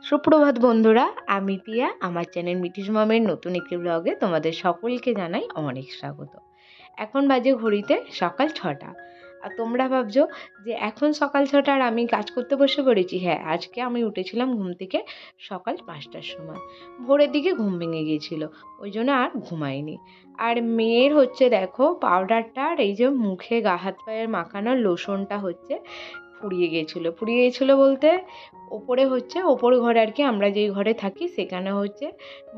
সুপ্রভাত বন্ধুরা, আমি টিয়া। আমার চ্যানেল মিঠিস মমের নতুন একটি ব্লগে তোমাদের সকলকে জানাই অনেক স্বাগত। এখন বাজে ঘড়িতে সকাল 6টা। আর তোমরা ভাবছো যে এখন সকাল 6টা আর আমি কাজ করতে বসে পড়েছি। হ্যাঁ, আজকে আমি উঠেছিলাম ঘুম থেকে সকাল 5টার সময়। ভোরের দিকে ঘুম ভেঙে গিয়েছিল, ওই জন্য আর ঘুমাইনি। আর মেয়ের হচ্ছে দেখো পাউডারটা আর এই যে মুখে গা হাত পায়ের মাখানোর লোশনটা হচ্ছে ফুরিয়ে গেছিলো বলতে ওপরে হচ্ছে ওপর ঘরে আর কি, আমরা যেই ঘরে থাকি সেখানে হচ্ছে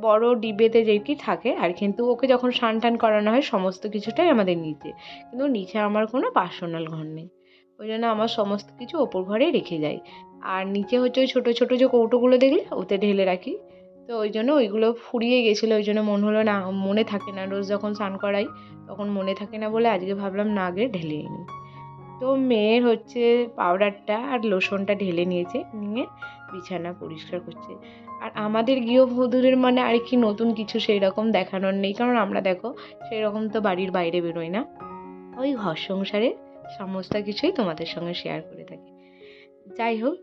বড় ডিবেতে যেটি থাকে আর, কিন্তু ওকে যখন স্নান টান করানো হয় সমস্ত কিছুটাই আমাদের নিচে, কিন্তু নিচে আমার কোনো পার্সোনাল ঘর নেই, ওই জন্য আমার সমস্ত কিছু ওপর ঘরেই রেখে যাই। আর নিচে হচ্ছে ওই ছোটো ছোটো যে কৌটোগুলো দেখলে ওতে ঢেলে রাখি। তো ওই জন্য ওইগুলো ফুরিয়ে গেছিলো, ওই জন্য হলো না, মনে থাকে না, রোজ যখন স্নান করাই তখন মনে থাকে না বলে আজকে ভাবলাম না আগে ঢেলে নিই। তো মেয়ের হচ্ছে পাউডারটা আর লোশনটা ঢেলে নিয়েছে, নিয়ে বিছানা পরিষ্কার করছে। আর আমাদের গৃহবধূদের মানে আর কি নতুন কিছু সেই রকম দেখানোর নেই, কারণ আমরা দেখো সেই রকম তো বাড়ির বাইরে বেরোই না, ওই ঘর সংসারের সমস্ত কিছুই তোমাদের সঙ্গে শেয়ার করে থাকি। যাই হোক,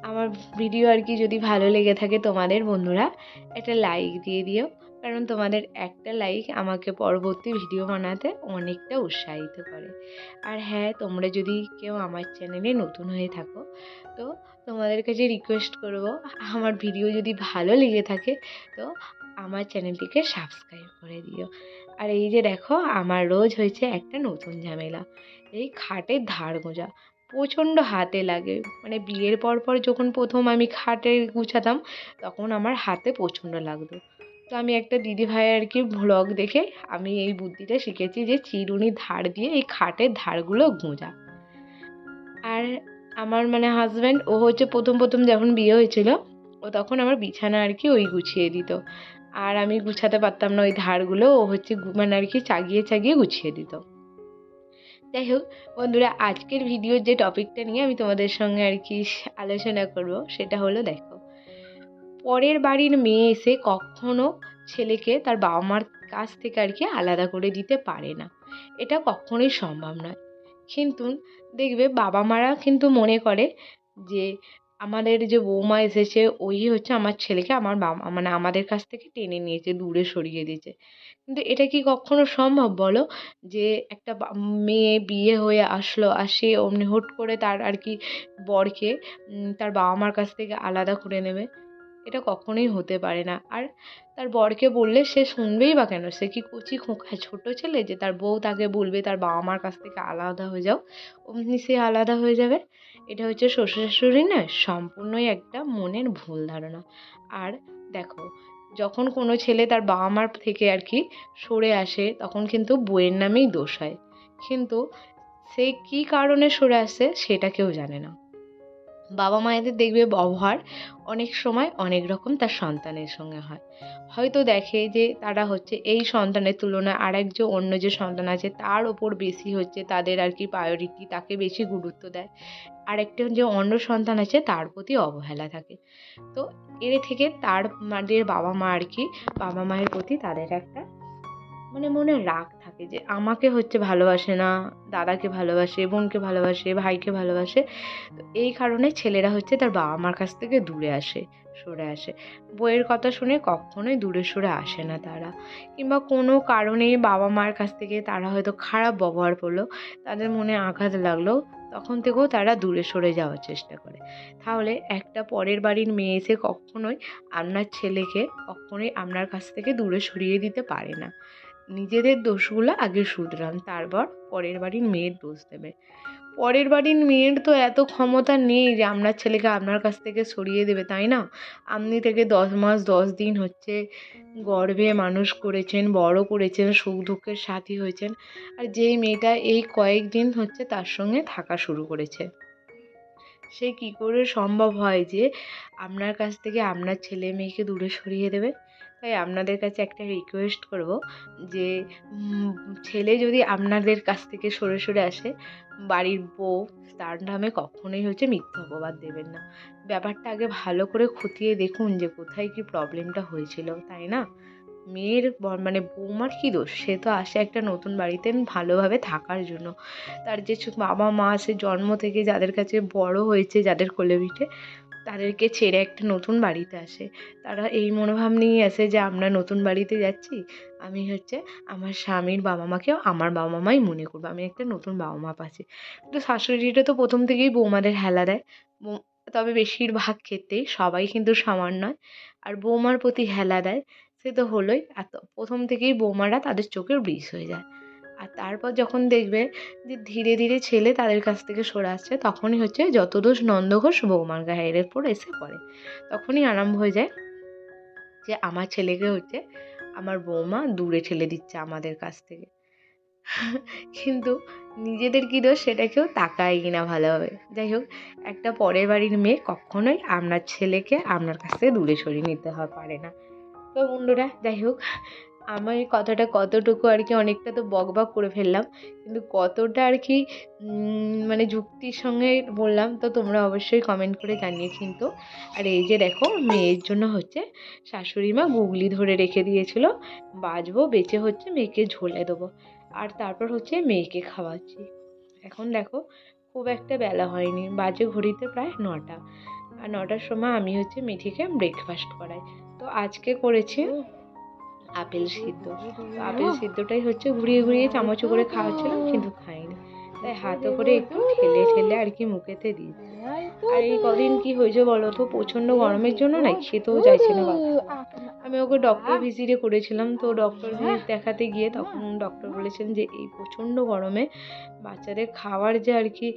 আমার ভিডিও আর কি যদি ভালো লেগে থাকে তোমাদের বন্ধুরা একটা লাইক দিয়ে দিও, কারণ তোমাদের একটা লাইক আমাকে পরবর্তী ভিডিও বানাতে অনেকটা উৎসাহিত করে। আর হ্যাঁ, তোমরা যদি কেউ আমার চ্যানেলে নতুন হয়ে থাকো তো তোমাদের কাছে রিকোয়েস্ট করব, আমার ভিডিও যদি ভালো লেগে থাকে তো আমার চ্যানেলটিকে সাবস্ক্রাইব করে দিও। আর এই যে দেখো আমার রোজ হয়েছে একটা নতুন ঝামেলা, এই খাটের ধার গোঁজা প্রচণ্ড হাতে লাগে। মানে বিয়ের পর যখন প্রথম আমি খাটে গুছাতাম তখন আমার হাতে প্রচণ্ড লাগতো। তো আমি একটা দিদিভাই আর কি ভ্লগ দেখে আমি এই বুদ্ধিটা শিখেছি যে চিরুনির ধার দিয়ে এই খাটের ধারগুলো গোঁজা। আর আমার মানে হাজব্যান্ড ও হচ্ছে প্রথম যখন বিয়ে হয়েছিল ও তখন আমার বিছানা আর কি ওই গুছিয়ে দিত, আর আমি গুছাতে পারতাম না ওই ধারগুলো, ও হচ্ছে মানে আর কি চাগিয়ে গুছিয়ে দিত। যাই হোক বন্ধুরা, আজকের ভিডিওর যে টপিকটা নিয়ে আমি তোমাদের সঙ্গে আর কি আলোচনা করব সেটা হলো, দেখো, পরের বাড়ির মেয়ে এসে কখনো ছেলেকে তার বাবা মার কাছ থেকে আর কি আলাদা করে দিতে পারে না, এটা কখনোই সম্ভব নয়। কিন্তু দেখবে বাবা মারা কিন্তু মনে করে যে আমাদের যে বৌমা এসেছে ওই হচ্ছে আমার ছেলেকে আমার বাবা মানে আমাদের কাছ থেকে টেনে নিয়েছে, দূরে সরিয়ে দিয়েছে। কিন্তু এটা কি কখনো সম্ভব বলো, যে একটা মেয়ে বিয়ে হয়ে আসলো আর সে অমনি হুট করে তার আর কি বরকে তার বাবা মার কাছ থেকে আলাদা করে নেবে? এটা কখনোই হতে পারে না। আর তার বরকে বললে সে শুনবেই বা কেন? সে কি কচি খোকা ছোট ছেলে যে তার বউ তাকে বলবে তার বাবা মার কাছ থেকে আলাদা হয়ে যাও, অমনি সে আলাদা হয়ে যাবে? এটা হচ্ছে শ্বশুর শাশুড়ি না সম্পূর্ণই একটা মনের ভুল ধারণা। আর দেখো, যখন কোনো ছেলে তার বাবা মার থেকে আর কি সরে আসে তখন কিন্তু বউয়ের নামেই দোষ হয়, কিন্তু সে কী কারণে সরে আসে সেটা কেউ জানে না। বাবা মায়েদের দেখবে ব্যবহার অনেক সময় অনেক রকম তার সন্তানের সঙ্গে হয়। হয়তো দেখে যে তারা হচ্ছে এই সন্তানের তুলনায় আরেক যে অন্য যে সন্তান আছে তার ওপর বেশি হচ্ছে তাদের আর কি প্রায়োরিটি, তাকে বেশি গুরুত্ব দেয়। আরেকটা যে অন্য সন্তান আছে তার প্রতি অবহেলা থাকে। তো এর থেকে তার মাদের বাবা মা আর কি বাবা মায়ের প্রতি তাদের একটা মানে মনে রাগ থাকে যে আমাকে হচ্ছে ভালোবাসে না, দাদাকে ভালোবাসে, বোনকে ভালোবাসে, ভাইকে ভালোবাসে। তো এই কারণে ছেলেরা হচ্ছে তার বাবা মার কাছ থেকে দূরে আসে, সরে আসে। বইয়ের কথা শুনে কখনোই দূরে সরে আসে না তারা, কিংবা কোনো কারণে বাবা মার কাছ থেকে তারা হয়তো খারাপ ব্যবহার করলো, তাদের মনে আঘাত লাগলো, তখন থেকেও তারা দূরে সরে যাওয়ার চেষ্টা করে। তাহলে একটা পরের বাড়ির মেয়ে এসে কখনোই আপনার ছেলেকে কখনোই আপনার কাছ থেকে দূরে সরিয়ে দিতে পারে না। নিজেদের দোষগুলো আগে শুধরান, তারপর পরের বাড়ির মেয়ের দোষ দেবে। পরের বাড়ির মেয়ের তো এত ক্ষমতা নেই যে আপনার ছেলেকে আপনার কাছ থেকে সরিয়ে দেবে, তাই না? আপনি থেকে 10 মাস 10 দিন হচ্ছে গর্ভে মানুষ করেছেন, বড় করেছেন, সুখ দুঃখের সাথী হয়েছেন, আর যেই মেয়েটা এই কয়েকদিন হচ্ছে তার সঙ্গে থাকা শুরু করেছে, সে কী করে সম্ভব হয় যে আপনার কাছ থেকে আপনার ছেলে মেয়েকে দূরে সরিয়ে দেবে? তাই আপনাদের কাছে একটা রিকোয়েস্ট করব যে ছেলে যদি আপনাদের কাছ থেকে সরে আসে, বাড়ির বউ তার নামে কখনোই হচ্ছে মিথ্যা অপবাদ দেবেন না। ব্যাপারটা আগে ভালো করে খতিয়ে দেখুন যে কোথায় কি প্রবলেমটা হয়েছিল, তাই না? মেয়ের মানে বৌমার কী দোষ? সে তো আসে একটা নতুন বাড়িতে ভালোভাবে থাকার জন্য। তার যে বাবা মা সে জন্ম থেকে যাদের কাছে বড় হয়েছে, যাদের কোলে পিঠে, তাদেরকে ছেড়ে একটা নতুন বাড়িতে আসে। তারা এই মনোভাব নিয়েই আসে যে আমরা নতুন বাড়িতে যাচ্ছি, আমি হচ্ছে আমার স্বামীর বাবা মাকেও আমার বাবা মাই মনে করবো, আমি একটা নতুন বাবা মা পাচ্ছি। কিন্তু শাশুড়িটা তো প্রথম থেকেই বৌমাদের হেলা দেয়। তবে বেশিরভাগ ক্ষেত্রেই, সবাই কিন্তু সমান নয়। আর বৌমার প্রতি হেলা দেয়, সে তো হলোই। আর প্রথম থেকেই বৌমারা তাদের চোখের বিষ হয়ে যায়। আর তারপর যখন দেখবে যে ধীরে ধীরে ছেলে তাদের কাছ থেকে সরে আসছে, তখনই হচ্ছে যত দোষ নন্দঘোষ বৌমার গায়ের উপর এসে পড়ে। তখনই আরম্ভ হয়ে যায় যে আমার ছেলেকে হচ্ছে আমার বৌমা দূরে ঠেলে দিচ্ছে আমাদের কাছ থেকে। কিন্তু নিজেদের কি দোষ সেটা কেউ তাকায়ই না ভালোভাবে। যাই হোক, একটা পরের বাড়ির মেয়ে কখনোই আপনার ছেলেকে আপনার কাছ থেকে দূরে সরিয়ে নিতে পারে না। তো বন্ধুরা, যাই হোক, আমার এই কথাটা কতটুকু আর কি, অনেকটা তো বকবক করে ফেললাম, কিন্তু কতটা আর কি মানে যুক্তির সঙ্গে বললাম তো তোমরা অবশ্যই কমেন্ট করে জানিও কিন্তু। আর এই যে দেখো, মেয়ের জন্য হচ্ছে শাশুড়ি মা গুগলি ধরে রেখে দিয়েছিল, বাজবো বেঁচে হচ্ছে মেয়েকে ঝোলে দেবো। আর তারপর হচ্ছে মেয়েকে খাওয়াচ্ছি। এখন দেখো, খুব একটা বেলা হয়নি, বাজে ঘড়িতে প্রায় 9টা। আর 9টার সময় আমি হচ্ছে মিঠিকে ব্রেকফাস্ট করাই। তো আজকে করেছি আপেল সিদ্ধ। তো আপেল সিদ্ধটাই হচ্ছে ঘুরিয়ে ঘুরিয়ে চামচে করে খাওয়াচ্ছিলাম, কিন্তু খাইনি। তাই হাতে করে একটু ঠেলে ঠেলে আর কি মুখেতে দিয়েছি। আর এই কদিন কি হয়েছে বলো তো, প্রচণ্ড গরমের জন্য না খেতেও চাইছে না বাচ্চাটা। আমি ওকে ডক্টর ভিজিটে করেছিলাম, তো ডক্টর ভিজিট দেখাতে গিয়ে তখন ডক্টর বলেছেন যে এই প্রচণ্ড গরমে বাচ্চাদের খাওয়ার যে আর কি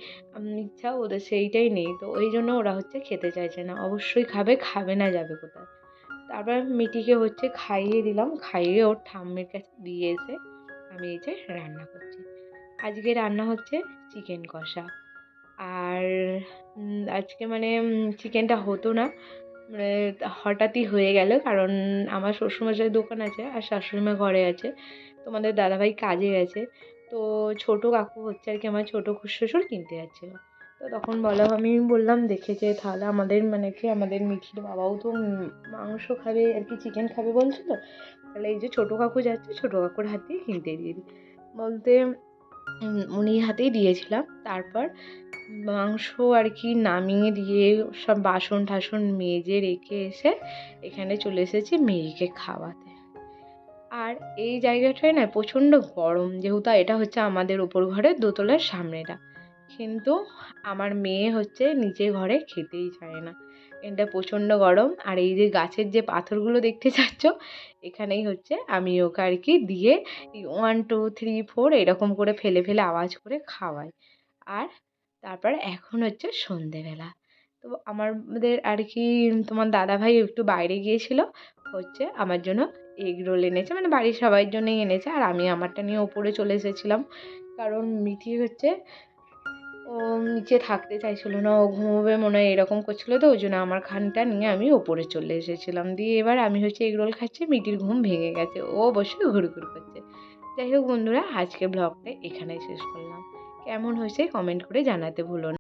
ইচ্ছা, ওদের সেইটাই নেই। তো ওই জন্য ওরা হচ্ছে খেতে চাইছে না। অবশ্যই খাবে, খাবে না যাবে কোথায়। তারপর মিটিকে হচ্ছে খাইয়ে দিলাম, খাইয়ে ওর ঠাম্মির কাছে দিয়ে এসে আমি এই যে রান্না করছি। আজকে রান্না হচ্ছে চিকেন কষা। আর আজকে মানে চিকেনটা হতো না, মানে হঠাৎই হয়ে গেল, কারণ আমার শ্বশুরমশাইয়ের দোকান আছে আর শাশুড়িমা ঘরে আছে, তোমাদের দাদাভাই কাজে গেছে। তো ছোটো কাকু হচ্ছে আর কি আমার ছোটো শ্বশুর কিনতে যাচ্ছিলো। তো তখন আমি বললাম দেখে যে তাহলে আমাদের মানে কি আমাদের মিঠির বাবাও তো মাংস খাবে আর কি, চিকেন খাবে বলছিল, তাহলে এই যে ছোটো কাকু যাচ্ছে ছোটো কাকুর হাত দিয়ে কিনতে দিয়ে দিই বলতে উনি হাতেই দিয়েছিলাম। তারপর মাংস আর কি নামিয়ে দিয়ে সব বাসন টাসন মেজে রেখে এসে এখানে চলে এসেছি মেয়েকে খাওয়াতে। আর এই জায়গাটায় না প্রচণ্ড গরম, যেহেতু এটা হচ্ছে আমাদের ওপর ঘরের দোতলার সামনেটা, কিন্তু আমার মেয়ে হচ্ছে নিচে ঘরে খেতেই চায় না, এটা প্রচণ্ড গরম। আর এই যে গাছের যে পাথরগুলো দেখতে চাচ্ছ, এখানেই হচ্ছে আমি ওকে আর কি দিয়ে 1 2 3 4 এরকম করে ফেলে ফেলে আওয়াজ করে খাওয়াই। আর তারপর এখন হচ্ছে সন্ধেবেলা। তো আমাদের আর কি তোমার দাদাভাই একটু বাইরে গিয়েছিল, হচ্ছে আমার জন্য এগ রোল এনেছে, মানে বাড়ির সবার জন্যই এনেছে। আর আমি আমারটা নিয়ে ওপরে চলে এসেছিলাম, কারণ মিঠি হচ্ছে ও নিচে থাকতে চাইছিল না, ও ঘুমোবে মনে হয় এরকম করছিল, তো ওই জন্য আমার খানটা নিয়ে আমি ওপরে চলে এসেছিলাম। দিয়ে এবার আমি হচ্ছে এগ রোল খাচ্ছি, মিটির ঘুম ভেঙে গেছে, ও বসে ঘুরঘুর করছে। যাই হোক বন্ধুরা, আজকে ব্লগটা এখানেই শেষ করলাম। কেমন হয়েছে কমেন্ট করে জানাতে ভুলো না।